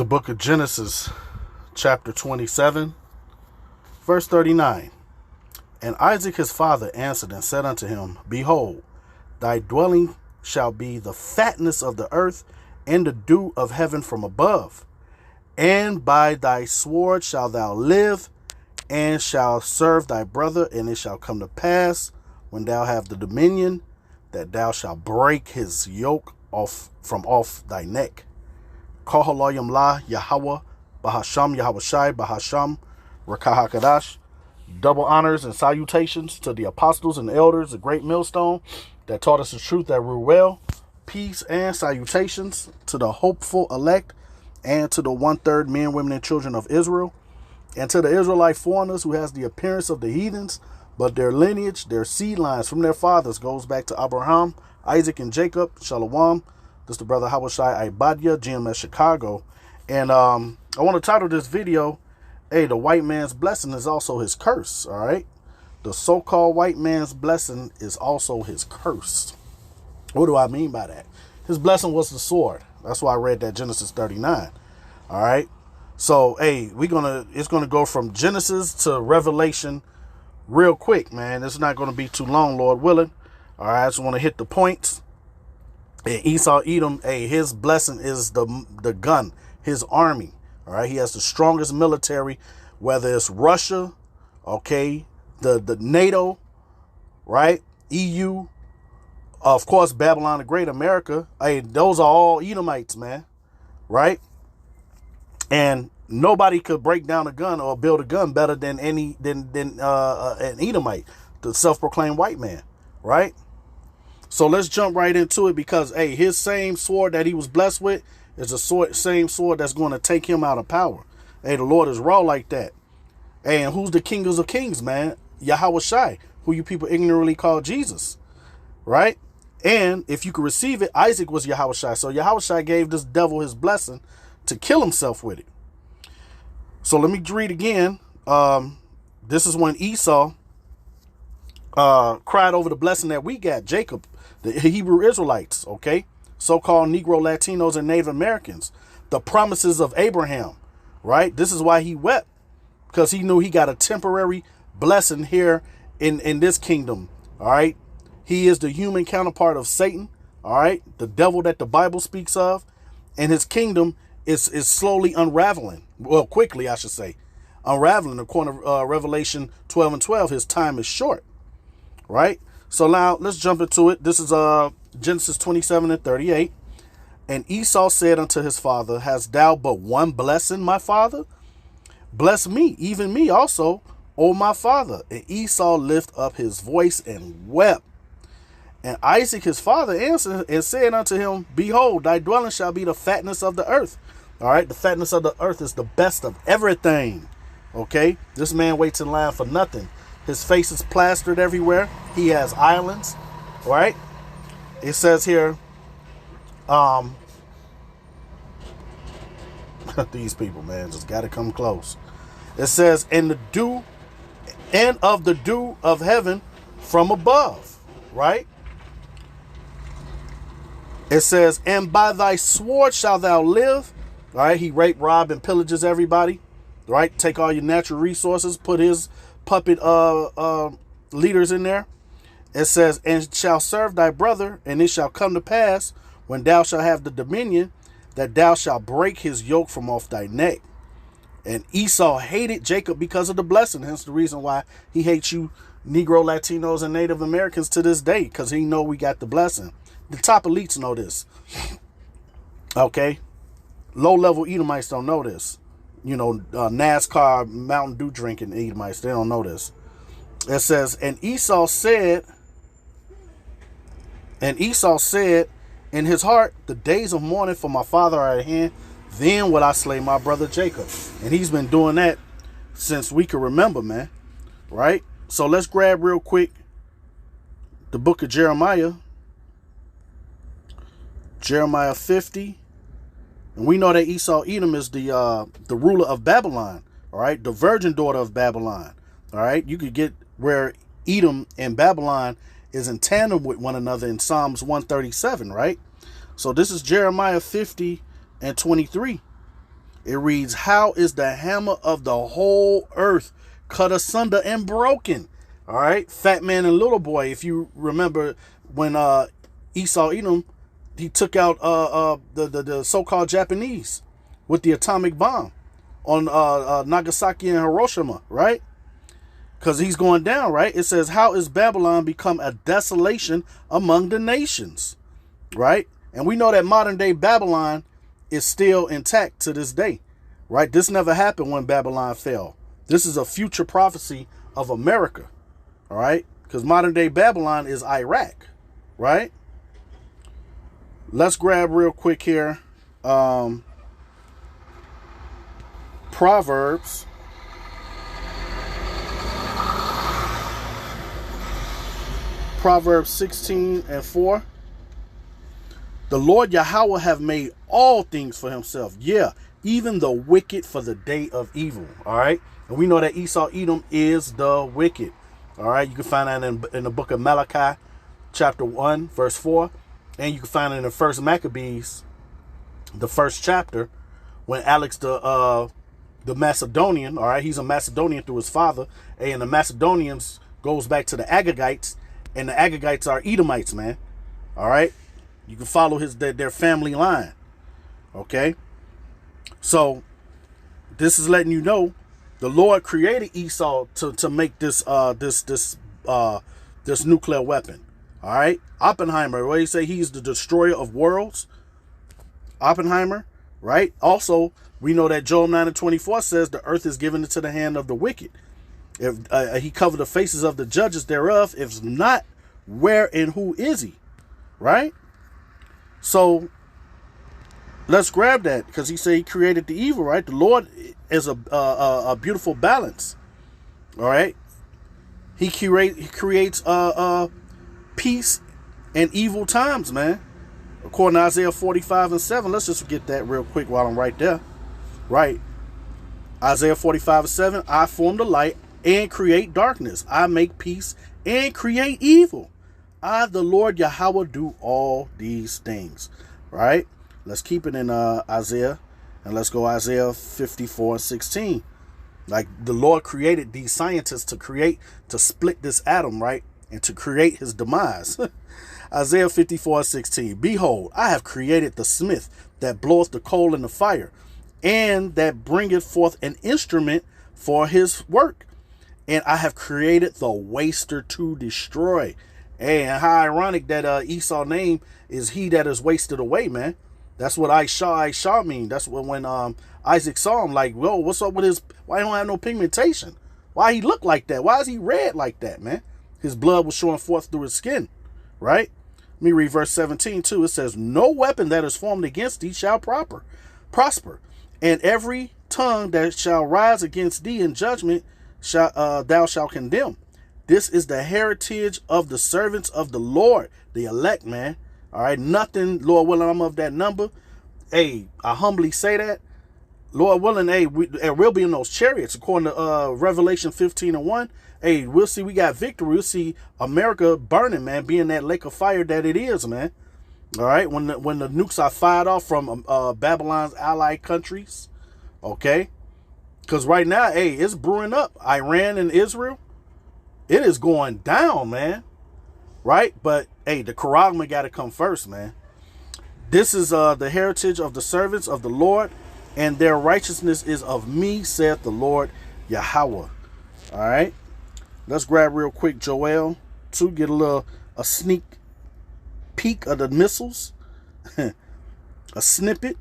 The book of Genesis, chapter 27, verse 39. And Isaac his father answered and said unto him, Behold, thy dwelling shall be the fatness of the earth, and the dew of heaven from above. And by thy sword shalt thou live, and shalt serve thy brother. And it shall come to pass, when thou have the dominion, that thou shalt break his yoke from off thy neck. Kohalayim la Yahweh, Bahasham Yahweh Shai, Bahasham Rakah HaKadash. Double honors and salutations to the apostles and elders, the great millstone that taught us the truth that rule well. Peace and salutations to the hopeful elect and to the 1/3 men, women, and children of Israel, and to the Israelite foreigners who has the appearance of the heathens, but their lineage, their seed lines from their fathers goes back to Abraham, Isaac, and Jacob. Shalom. This is the brother Hawashai Ibadia, GMS Chicago. And I want to title this video, hey, the white man's blessing is also his curse, all right? The so-called white man's blessing is also his curse. What do I mean by that? His blessing was the sword. That's why I read that Genesis 39, all right? So, hey, it's gonna go from Genesis to Revelation real quick, man. It's not gonna be too long, Lord willing. All right, I just want to hit the points. And Esau Edom, hey, his blessing is the gun, his army. All right, he has the strongest military, whether it's Russia, okay, the NATO, right, EU, of course, Babylon the Great, America. Hey, those are all Edomites, man, right? And nobody could break down a gun or build a gun better than an Edomite, the self-proclaimed white man, right? So let's jump right into it, because, hey, his same sword that he was blessed with is the same sword that's going to take him out of power. Hey, the Lord is raw like that. Hey, and who's the King of Kings, man? Yahweh Shai, who you people ignorantly call Jesus, right? And if you could receive it, Isaac was Yahweh Shai. So Yahweh Shai gave this devil his blessing to kill himself with it. So let me read again. This is when Esau cried over the blessing that we got, Jacob, the Hebrew Israelites, okay, so-called Negro Latinos and Native Americans, the promises of Abraham, right? This is why he wept, because he knew he got a temporary blessing here in this kingdom, all right? He is the human counterpart of Satan, all right, the devil that the Bible speaks of, and his kingdom is slowly unraveling, well, quickly, I should say, unraveling. According to Revelation 12:12, his time is short, right? So now let's jump into it. This is Genesis 27:38. And Esau said unto his father, Hast thou but one blessing, my father? Bless me, even me also, O my father. And Esau lifted up his voice and wept. And Isaac his father answered and said unto him, Behold, thy dwelling shall be the fatness of the earth. All right, the fatness of the earth is the best of everything. Okay, this man waits in line for nothing. His face is plastered everywhere. He has islands, right? It says here, these people, man, just got to come close. It says, and of the dew of heaven from above, right? It says, and by thy sword shalt thou live. All right, he raped, robbed, and pillages everybody, right? Take all your natural resources, put his puppet leaders in there. It says, and shall serve thy brother, and it shall come to pass, when thou shalt have the dominion, that thou shalt break his yoke from off thy neck. And Esau hated Jacob because of the blessing. Hence the reason why he hates you Negro, Latinos, and Native Americans to this day, because he know we got the blessing. The top elites know this. Okay? Low-level Edomites don't know this. You know, NASCAR, Mountain Dew drinking Edomites, they don't know this. It says, and Esau said in his heart, the days of mourning for my father are at hand, then will I slay my brother Jacob. And he's been doing that since we can remember, man. Right? So let's grab real quick the book of Jeremiah. Jeremiah 50. And we know that Esau Edom is the ruler of Babylon, all right, the virgin daughter of Babylon, all right. You could get where Edom and Babylon is in tandem with one another in Psalms 137, right? So this is Jeremiah 50 and 23. It reads, how is the hammer of the whole earth cut asunder and broken? All right, fat man and little boy. If you remember when Esau Edom, he took out the so-called Japanese with the atomic bomb on Nagasaki and Hiroshima, right? Because he's going down, right? It says, how is Babylon become a desolation among the nations, right? And we know that modern day Babylon is still intact to this day, right? This never happened when Babylon fell. This is a future prophecy of America, all right? Because modern day Babylon is Iraq, right? Let's grab real quick here. Proverbs. Proverbs 16:4. The Lord Yahweh have made all things for himself. Yeah, even the wicked for the day of evil. All right. And we know that Esau Edom is the wicked. All right. You can find that in the book of Malachi, chapter 1, verse 4. And you can find it in the first Maccabees, the first chapter, when Alex the Macedonian, all right, he's a Macedonian through his father, and the Macedonians goes back to the Agagites, and the Agagites are Edomites, man. All right. You can follow their family line. Okay. So this is letting you know the Lord created Esau to make this nuclear weapon. All right. Oppenheimer, what do you say? He's the destroyer of worlds. Oppenheimer, right? Also, we know that Job 9:24 says the earth is given into the hand of the wicked. If he covered the faces of the judges thereof, if not, where and who is he? Right? So let's grab that, because he said he created the evil, right? The Lord is a beautiful balance. All right. He creates peace and evil times, man. According to Isaiah 45:7. Let's just get that real quick while I'm right there. Right. Isaiah 45:7. I form the light and create darkness. I make peace and create evil. I, the Lord Yahweh, do all these things. Right? Let's keep it in Isaiah. And let's go Isaiah 54:16. Like the Lord created these scientists to split this atom, right? And to create his demise. Isaiah 54:16. Behold, I have created the smith that bloweth the coal in the fire, and that bringeth forth an instrument for his work. And I have created the waster to destroy. Hey, and how ironic that Esau's name is he that is wasted away, man. That's what Aisha mean. That's what when Isaac saw him, like, whoa, what's up with his, why he don't have no pigmentation? Why he look like that? Why is he red like that, man? His blood was showing forth through his skin, right? Let me read verse 17 too. It says, no weapon that is formed against thee shall prosper, and every tongue that shall rise against thee in judgment thou shalt condemn. This is the heritage of the servants of the Lord, the elect, man. All right, nothing, Lord willing, I'm of that number. Hey, I humbly say that. Lord willing, hey, we'll be in those chariots, according to Revelation 15:1. Hey, we'll see, we got victory. We'll see America burning, man, being that lake of fire that it is, man. All right, when the nukes are fired off from Babylon's allied countries, okay? Because right now, hey, it's brewing up. Iran and Israel, it is going down, man. Right? But, hey, the Charagma got to come first, man. This is the heritage of the servants of the Lord, and their righteousness is of me, saith the Lord Yahweh. All right? Let's grab real quick Joel 2, get a sneak peek of the missiles. A snippet.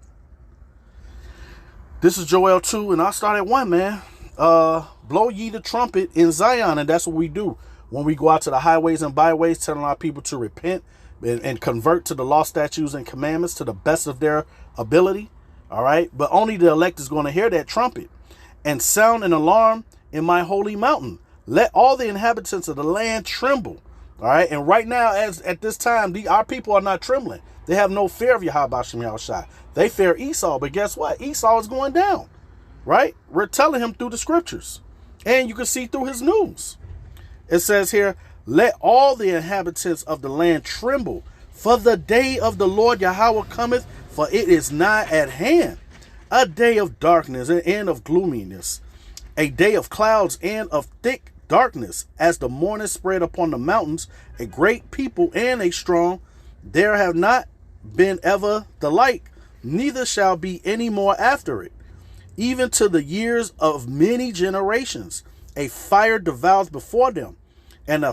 This is Joel 2, and I start at 1, man. Blow ye the trumpet in Zion, and that's what we do. When we go out to the highways and byways, telling our people to repent and convert to the law, statutes, and commandments to the best of their ability. All right. But only the elect is going to hear that trumpet and sound an alarm in my holy mountain. Let all the inhabitants of the land tremble. All right. And right now, as at this time, our people are not trembling. They have no fear of Yahweh Shem Yahushua. They fear Esau. But guess what? Esau is going down. Right. We're telling him through the scriptures. And you can see through his news. It says here, let all the inhabitants of the land tremble, for the day of the Lord Yahweh cometh, for it is nigh at hand. A day of darkness and of gloominess, a day of clouds and of thick darkness, as the morning spread upon the mountains, a great people and a strong. There have not been ever the like, neither shall be any more after it, even to the years of many generations. A fire devours before them, and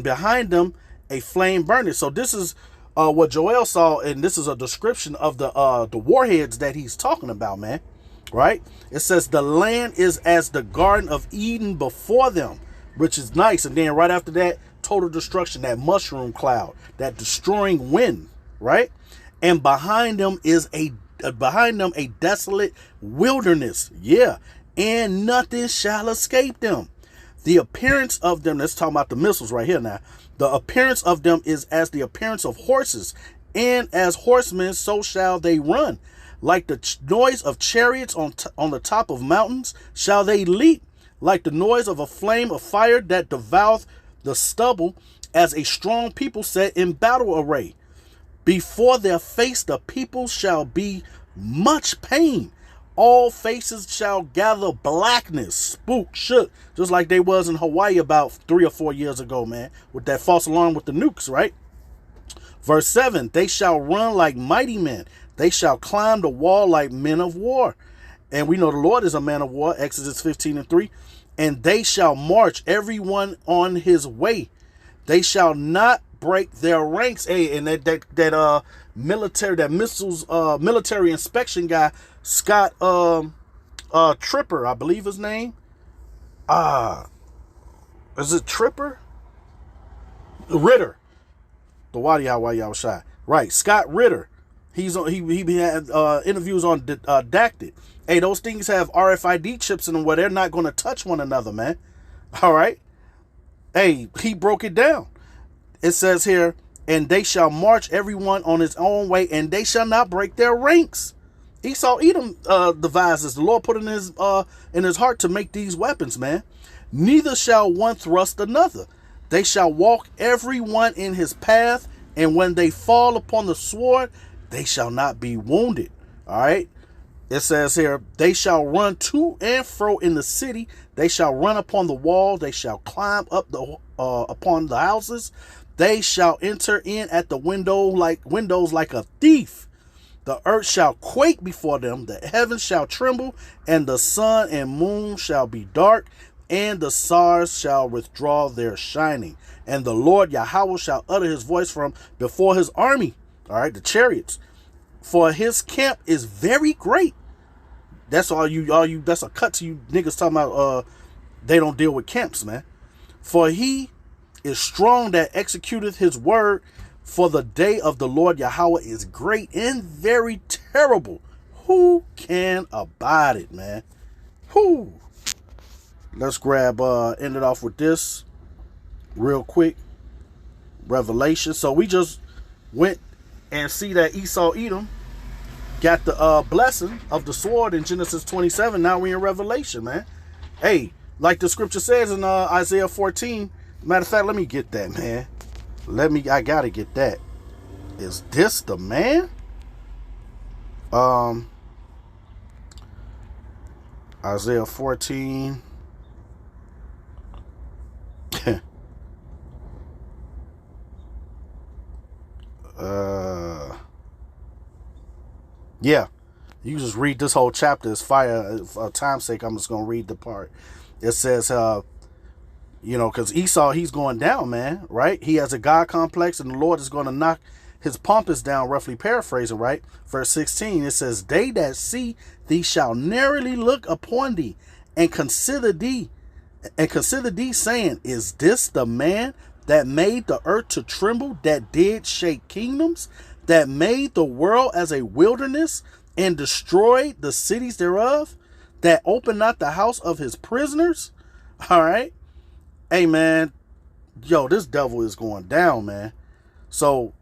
behind them a flame burning. So this is what Joel saw, and this is a description of the warheads that he's talking about, man. Right? It says the land is as the Garden of Eden before them, which is nice. And then right after that, total destruction, that mushroom cloud, that destroying wind, right? And behind them a desolate wilderness. Yeah. And nothing shall escape them. The appearance of them, let's talk about the missiles right here now. The appearance of them is as the appearance of horses, and as horsemen, so shall they run. Like the noise of chariots on the top of mountains, shall they leap. Like the noise of a flame of fire that devoureth the stubble, as a strong people set in battle array. Before their face the people shall be much pain. All faces shall gather blackness, spook, shook, just like they was in Hawaii about 3 or 4 years ago, man, with that false alarm with the nukes, right? Verse 7, they shall run like mighty men. They shall climb the wall like men of war. And we know the Lord is a man of war, Exodus 15:3. And they shall march everyone on his way. They shall not break their ranks. Hey, and that military inspection guy, Scott Tripper, I believe his name. Is it Tripper? Ritter. The Wadi Hawaii shot. Right, Scott Ritter. He had interviews on Dacted. Hey, those things have RFID chips in them where they're not going to touch one another, man. All right. Hey, he broke it down. It says here, and they shall march everyone on his own way, and they shall not break their ranks. Esau Edom devises. The Lord put in his heart to make these weapons, man. Neither shall one thrust another. They shall walk everyone in his path, and when they fall upon the sword, they shall not be wounded. All right. It says here, they shall run to and fro in the city. They shall run upon the wall. They shall climb up upon the houses. They shall enter in at the windows like a thief. The earth shall quake before them. The heavens shall tremble, and the sun and moon shall be dark, and the stars shall withdraw their shining. And the Lord Yahweh shall utter his voice from before his army. All right, the chariots. For his camp is very great. That's all you. That's a cut to you niggas talking about. They don't deal with camps, man. For he is strong that executeth his word. For the day of the Lord Yahweh is great and very terrible. Who can abide it, man? Who? Let's grab. End it off with this real quick. Revelation. So we just went and see that Esau Edom got the blessing of the sword in Genesis 27. Now we're in Revelation, man. Hey, like the scripture says in Isaiah 14. Matter of fact, let me get that, man. I gotta get that. Is this the man? Isaiah 14. Yeah, you just read this whole chapter. It's fire. For time's sake, I'm just gonna read the part. It says, because Esau, he's going down, man, right? He has a God complex, and the Lord is going to knock his pompous down, roughly paraphrasing, right? Verse 16, it says, they that see thee shall narrowly look upon thee, and consider thee, saying, is this the man that made the earth to tremble, that did shake kingdoms, that made the world as a wilderness, and destroyed the cities thereof, that opened not the house of his prisoners? All right. Hey, man, yo, this devil is going down, man. So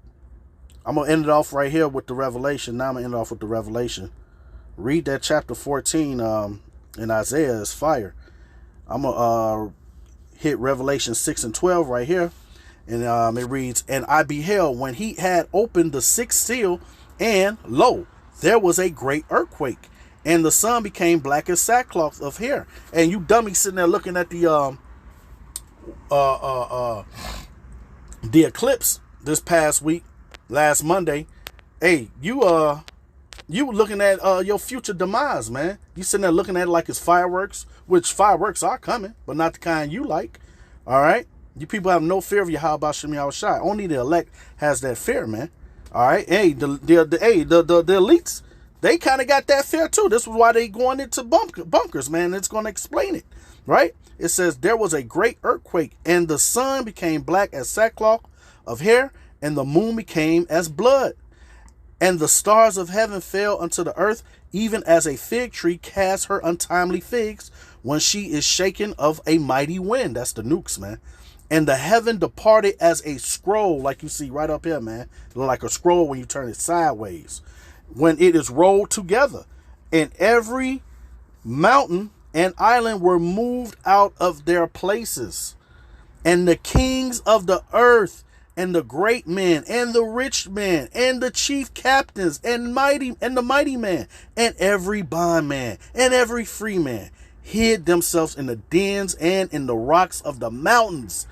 I'm going to end it off right here with the Revelation. Now I'm going to end it off with the Revelation. Read that chapter 14 in Isaiah. It's fire. I'm going to hit Revelation 6 and 12 right here. And it reads, and I beheld when he had opened the sixth seal, and lo, there was a great earthquake, and the sun became black as sackcloth of hair. And you dummies sitting there looking at the eclipse this past week, last Monday. Hey, you were looking at your future demise, man. You sitting there looking at it like it's fireworks, which fireworks are coming, but not the kind you like. All right, you people have no fear of Yahweh Shem Yahushai. Only the elect has that fear, man. All right, hey, the elites, they kind of got that fear too. This is why they going into bunkers, man. It's going to explain it, right? It says there was a great earthquake, and the sun became black as sackcloth of hair, and the moon became as blood. And the stars of heaven fell unto the earth, even as a fig tree casts her untimely figs when she is shaken of a mighty wind. That's the nukes, man. And the heaven departed as a scroll, like you see right up here, man. Like a scroll when you turn it sideways, when it is rolled together. And every mountain and island were moved out of their places. And the kings of the earth, and the great men, and the rich men, and the chief captains, and the mighty man, and every bondman, and every free man, hid themselves in the dens and in the rocks of the mountains,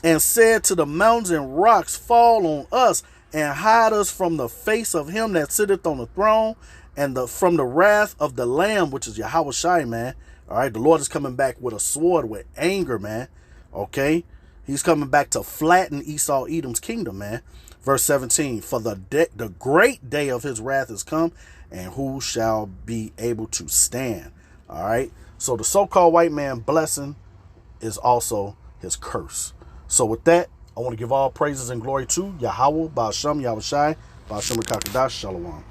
and said to the mountains and rocks, fall on us, and hide us from the face of him that sitteth on the throne, and from the wrath of the Lamb, which is Yahweh Shai, man. All right, the Lord is coming back with a sword, with anger, man. Okay. He's coming back to flatten Esau Edom's kingdom, man. Verse 17, for the great day of his wrath is come, and who shall be able to stand? All right. So the so-called white man blessing is also his curse. So with that, I want to give all praises and glory to Yahweh, Baal Shem, Yahweh Shai, Baal Shem Rakakadash, Shalom.